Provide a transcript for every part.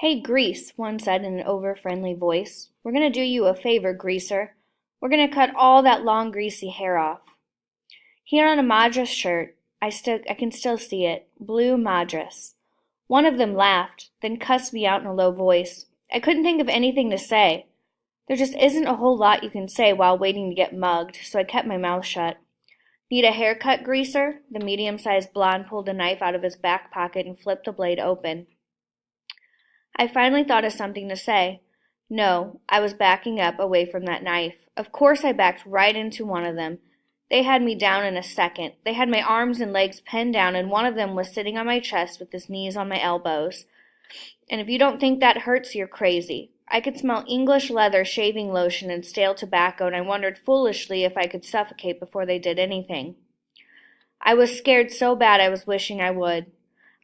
Hey, Grease, one said in an over-friendly voice. We're going to do you a favor, Greaser. We're going to cut all that long, greasy hair off. He had on a Madras shirt. I can still see it. Blue Madras. One of them laughed, then cussed me out in a low voice. I couldn't think of anything to say. There just isn't a whole lot you can say while waiting to get mugged, so I kept my mouth shut. Need a haircut, Greaser? The medium-sized blonde pulled a knife out of his back pocket and flipped the blade open. I finally thought of something to say. No, I was backing up away from that knife. Of course I backed right into one of them. They had me down in a second. They had my arms and legs pinned down, and one of them was sitting on my chest with his knees on my elbows. And if you don't think that hurts, you're crazy. I could smell English leather, shaving lotion, and stale tobacco, and I wondered foolishly if I could suffocate before they did anything. I was scared so bad I was wishing I would.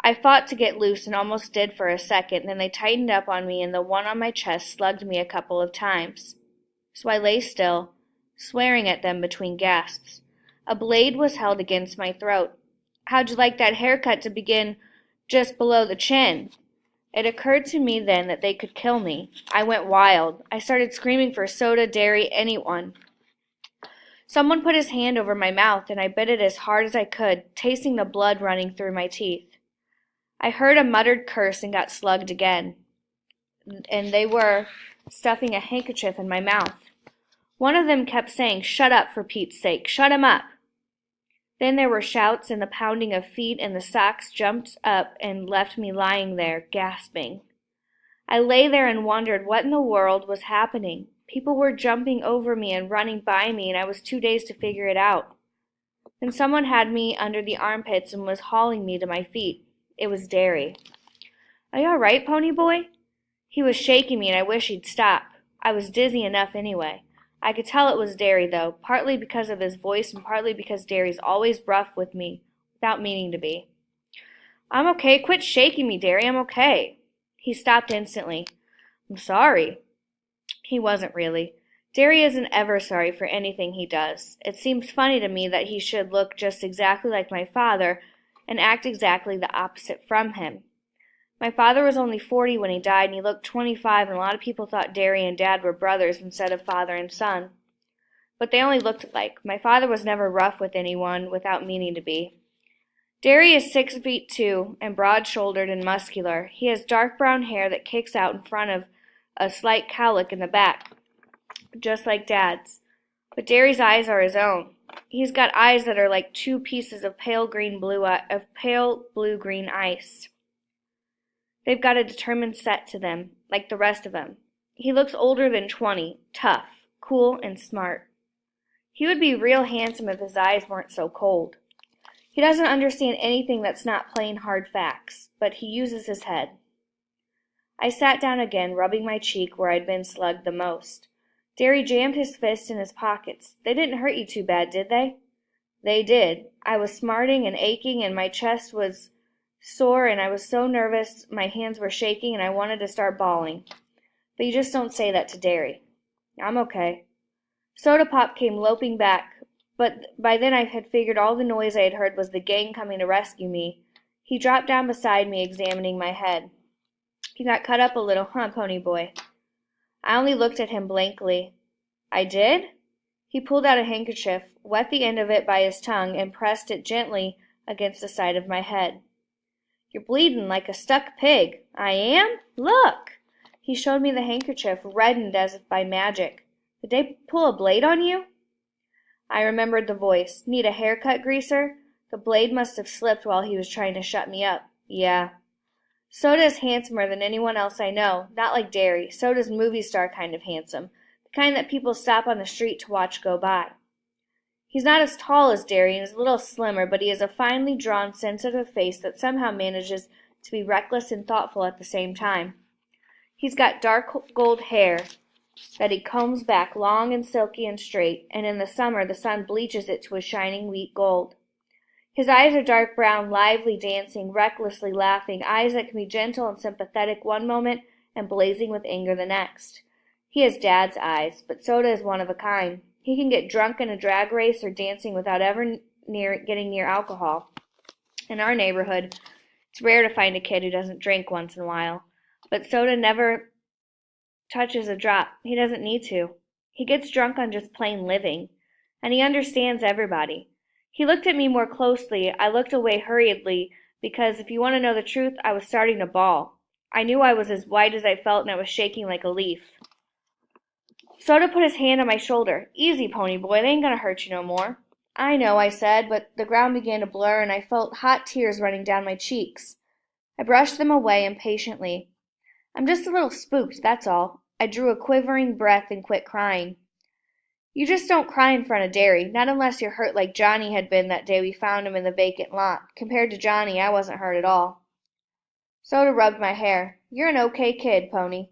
I fought to get loose and almost did for a second, then they tightened up on me and the one on my chest slugged me a couple of times. So I lay still, swearing at them between gasps. A blade was held against my throat. How'd you like that haircut to begin just below the chin? It occurred to me then that they could kill me. I went wild. I started screaming for soda, dairy, anyone. Someone put his hand over my mouth and I bit it as hard as I could, tasting the blood running through my teeth. I heard a muttered curse and got slugged again, and they were stuffing a handkerchief in my mouth. One of them kept saying, "Shut up, for Pete's sake, shut him up." Then there were shouts and the pounding of feet, and the socks jumped up and left me lying there, gasping. I lay there and wondered what in the world was happening. People were jumping over me and running by me, and I was too dazed to figure it out. Then someone had me under the armpits and was hauling me to my feet. It was Derry. "Are you all right, pony boy?" He was shaking me, and I wish he'd stop. I was dizzy enough anyway. I could tell it was Derry, though, partly because of his voice and partly because Derry's always rough with me, without meaning to be. "I'm okay. Quit shaking me, Derry. I'm okay." He stopped instantly. "I'm sorry." He wasn't really. Derry isn't ever sorry for anything he does. It seems funny to me that he should look just exactly like my father and act exactly the opposite from him. My father was only 40 when he died, and he looked 25, and a lot of people thought Derry and Dad were brothers instead of father and son. But they only looked alike. My father was never rough with anyone without meaning to be. Derry is 6'2" and broad-shouldered and muscular. He has dark brown hair that kicks out in front of a slight cowlick in the back, just like Dad's. But Derry's eyes are his own. He's got eyes that are like two pieces of pale blue-green ice. They've got a determined set to them, like the rest of them. He looks older than 20, tough, cool, and smart. He would be real handsome if his eyes weren't so cold. He doesn't understand anything that's not plain hard facts, but he uses his head. I sat down again, rubbing my cheek where I'd been slugged the most. Derry jammed his fist in his pockets. "They didn't hurt you too bad, did they?" "They did. I was smarting and aching, and my chest was sore, and I was so nervous my hands were shaking, and I wanted to start bawling. But you just don't say that to Derry." "I'm okay." Soda Pop came loping back, but by then I had figured all the noise I had heard was the gang coming to rescue me. He dropped down beside me, examining my head. "You got cut up a little, huh, pony boy?" I only looked at him blankly. "I did?" He pulled out a handkerchief, wet the end of it by his tongue, and pressed it gently against the side of my head. "You're bleeding like a stuck pig." "I am? Look!" He showed me the handkerchief, reddened as if by magic. "Did they pull a blade on you?" I remembered the voice. "Need a haircut, Greaser?" The blade must have slipped while he was trying to shut me up. "Yeah." Soda's handsomer than anyone else I know, not like Derry. Soda's movie star kind of handsome, the kind that people stop on the street to watch go by. He's not as tall as Derry and is a little slimmer, but he has a finely drawn, sensitive face that somehow manages to be reckless and thoughtful at the same time. He's got dark gold hair that he combs back long and silky and straight, and in the summer the sun bleaches it to a shining wheat gold. His eyes are dark brown, lively, dancing, recklessly laughing, eyes that can be gentle and sympathetic one moment and blazing with anger the next. He has Dad's eyes, but Soda is one of a kind. He can get drunk in a drag race or dancing without ever getting near alcohol. In our neighborhood, it's rare to find a kid who doesn't drink once in a while. But Soda never touches a drop. He doesn't need to. He gets drunk on just plain living, and he understands everybody. He looked at me more closely. I looked away hurriedly because, if you want to know the truth, I was starting to bawl. I knew I was as white as I felt, and I was shaking like a leaf. Soda put his hand on my shoulder. Easy, pony boy, they ain't gonna hurt you no more. I know, I said, but the ground began to blur, and I felt hot tears running down my cheeks. I brushed them away impatiently. I'm just a little spooked, that's all. I drew a quivering breath and quit crying. You just don't cry in front of Derry, not unless you're hurt like Johnny had been that day we found him in the vacant lot. Compared to Johnny, I wasn't hurt at all. Soda rubbed my hair. You're an okay kid, Pony.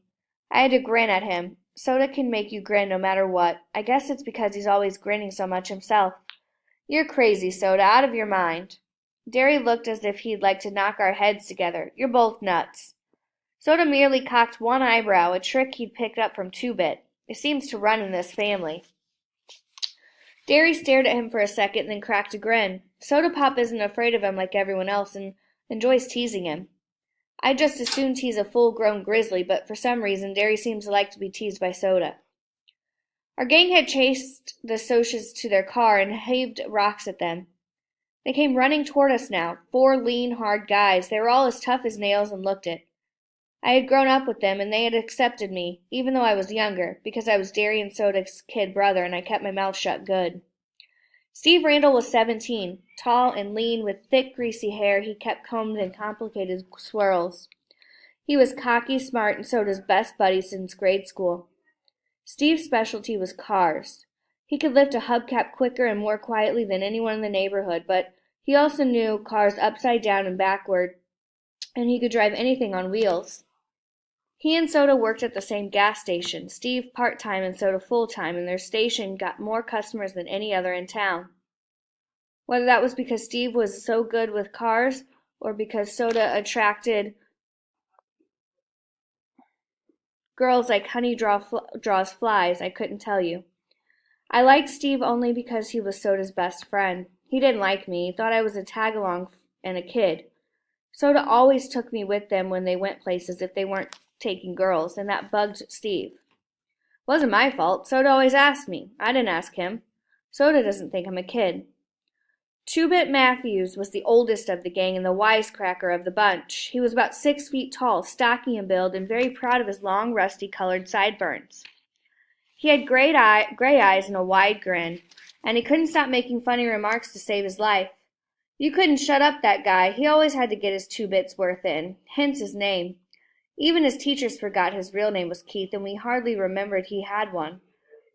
I had to grin at him. Soda can make you grin no matter what. I guess it's because he's always grinning so much himself. You're crazy, Soda, out of your mind. Derry looked as if he'd like to knock our heads together. You're both nuts. Soda merely cocked one eyebrow, a trick he'd picked up from Two-Bit. It seems to run in this family. Derry stared at him for a second, then cracked a grin. Soda Pop isn't afraid of him like everyone else and enjoys teasing him. I'd just as soon tease a full-grown grizzly, but for some reason Derry seems to like to be teased by Soda. Our gang had chased the Socs to their car and heaved rocks at them. They came running toward us now, 4 lean, hard guys. They were all as tough as nails and looked it. I had grown up with them, and they had accepted me, even though I was younger, because I was Derry and Soda's kid brother, and I kept my mouth shut good. Steve Randall was 17, tall and lean, with thick, greasy hair he kept combed in complicated swirls. He was cocky, smart, and Soda's best buddy since grade school. Steve's specialty was cars. He could lift a hubcap quicker and more quietly than anyone in the neighborhood, but he also knew cars upside down and backward, and he could drive anything on wheels. He and Soda worked at the same gas station, Steve part-time and Soda full-time, and their station got more customers than any other in town. Whether that was because Steve was so good with cars or because Soda attracted girls like honey draws flies, I couldn't tell you. I liked Steve only because he was Soda's best friend. He didn't like me. He thought I was a tag-along and a kid. Soda always took me with them when they went places if they weren't taking girls, and that bugged Steve. Wasn't my fault. Soda always asked me. I didn't ask him. Soda doesn't think I'm a kid. Two-Bit Matthews was the oldest of the gang and the wisecracker of the bunch. He was about 6 feet tall, stocky in build, and very proud of his long, rusty-colored sideburns. He had gray eyes and a wide grin, and he couldn't stop making funny remarks to save his life. You couldn't shut up that guy. He always had to get his 2 bits worth in, hence his name. Even his teachers forgot his real name was Keith, and we hardly remembered he had one.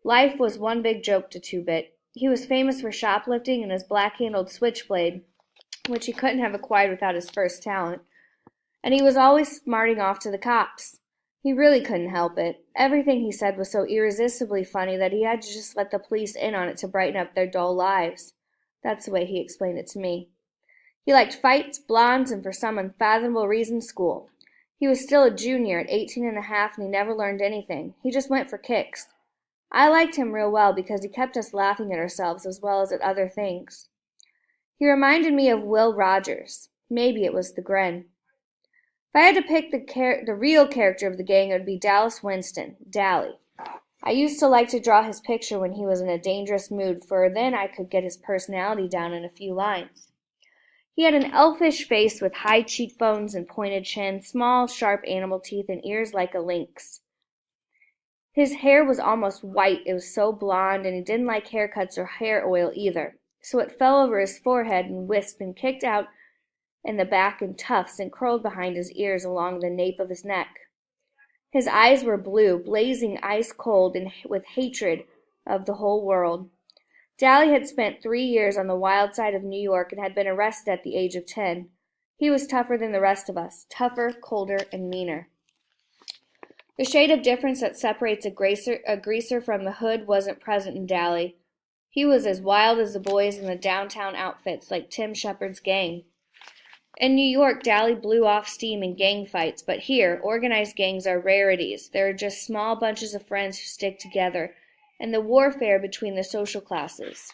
Life was one big joke to 2-Bit. He was famous for shoplifting and his black-handled switchblade, which he couldn't have acquired without his first talent. And he was always smarting off to the cops. He really couldn't help it. Everything he said was so irresistibly funny that he had to just let the police in on it to brighten up their dull lives. That's the way he explained it to me. He liked fights, blondes, and for some unfathomable reason, school. He was still a junior at 18 and a half, and he never learned anything. He just went for kicks. I liked him real well because he kept us laughing at ourselves as well as at other things. He reminded me of Will Rogers. Maybe it was the grin. If I had to pick the real character of the gang, it would be Dallas Winston, Dally. I used to like to draw his picture when he was in a dangerous mood, for then I could get his personality down in a few lines. He had an elfish face with high cheekbones and pointed chin, small, sharp animal teeth, and ears like a lynx. His hair was almost white, it was so blonde, and he didn't like haircuts or hair oil either, so it fell over his forehead and wisped and kicked out in the back in tufts and curled behind his ears along the nape of his neck. His eyes were blue, blazing ice cold and with hatred of the whole world. Dally had spent 3 years on the wild side of New York and had been arrested at the age of 10. He was tougher than the rest of us, tougher, colder, and meaner. The shade of difference that separates a greaser from the hood wasn't present in Dally. He was as wild as the boys in the downtown outfits, like Tim Shepard's gang. In New York, Dally blew off steam in gang fights, but here, organized gangs are rarities. There are just small bunches of friends who stick together, and the warfare between the social classes.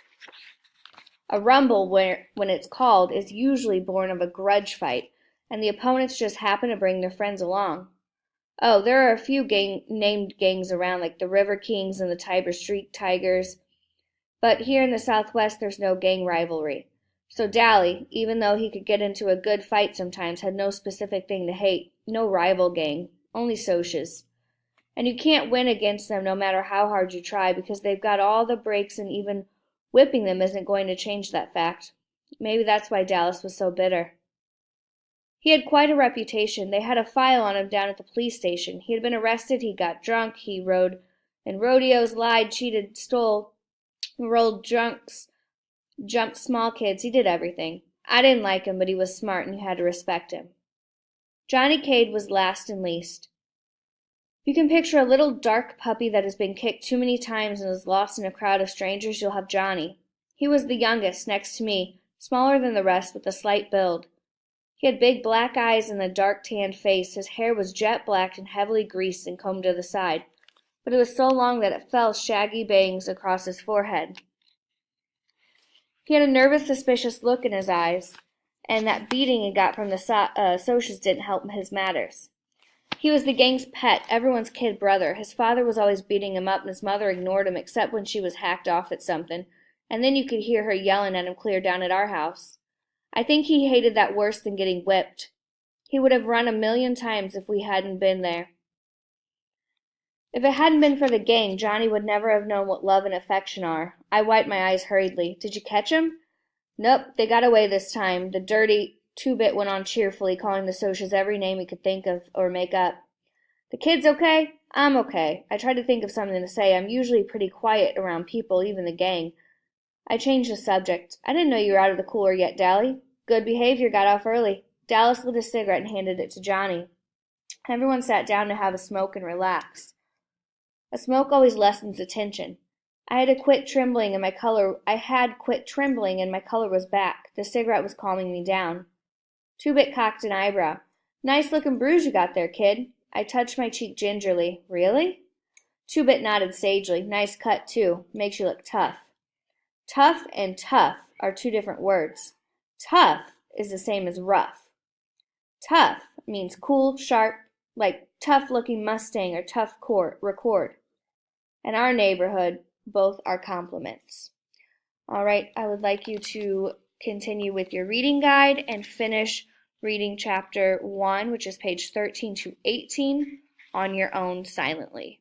A rumble, when it's called, is usually born of a grudge fight, and the opponents just happen to bring their friends along. Oh, there are a few named gangs around, like the River Kings and the Tiber Street Tigers, but here in the Southwest there's no gang rivalry. So Dally, even though he could get into a good fight sometimes, had no specific thing to hate, no rival gang, only Socs. And you can't win against them no matter how hard you try because they've got all the breaks and even whipping them isn't going to change that fact. Maybe that's why Dallas was so bitter. He had quite a reputation. They had a file on him down at the police station. He had been arrested, he got drunk, he rode in rodeos, lied, cheated, stole, rolled drunks, jumped small kids. He did everything. I didn't like him, but he was smart and you had to respect him. Johnny Cade was last and least. You can picture a little dark puppy that has been kicked too many times and is lost in a crowd of strangers. You'll have Johnny. He was the youngest, next to me, smaller than the rest with a slight build. He had big black eyes and a dark tanned face. His hair was jet black and heavily greased and combed to the side, but it was so long that it fell shaggy bangs across his forehead. He had a nervous, suspicious look in his eyes, and that beating he got from the Socs didn't help his matters. He was the gang's pet, everyone's kid brother. His father was always beating him up, and his mother ignored him except when she was hacked off at something, and then you could hear her yelling at him clear down at our house. I think he hated that worse than getting whipped. He would have run 1,000,000 times if we hadn't been there. If it hadn't been for the gang, Johnny would never have known what love and affection are. I wiped my eyes hurriedly. Did you catch him? Nope, they got away this time. The dirty two-bit went on cheerfully, calling the Socs every name he could think of or make up. The kid's okay? I'm okay. I tried to think of something to say. I'm usually pretty quiet around people, even the gang. I changed the subject. I didn't know you were out of the cooler yet, Dally. Good behavior, got off early. Dallas lit a cigarette and handed it to Johnny. Everyone sat down to have a smoke and relax. A smoke always lessens the tension. I had quit trembling and my color was back. The cigarette was calming me down. Two-Bit cocked an eyebrow. Nice looking bruise you got there, kid. I touched my cheek gingerly. Really? Two-Bit nodded sagely. Nice cut, too. Makes you look tough. Tough and tough are two different words. Tough is the same as rough. Tough means cool, sharp, like tough-looking Mustang or tough record. In our neighborhood, both are compliments. All right, I would like you to continue with your reading guide and finish reading chapter 1, which is page 13 to 18, on your own silently.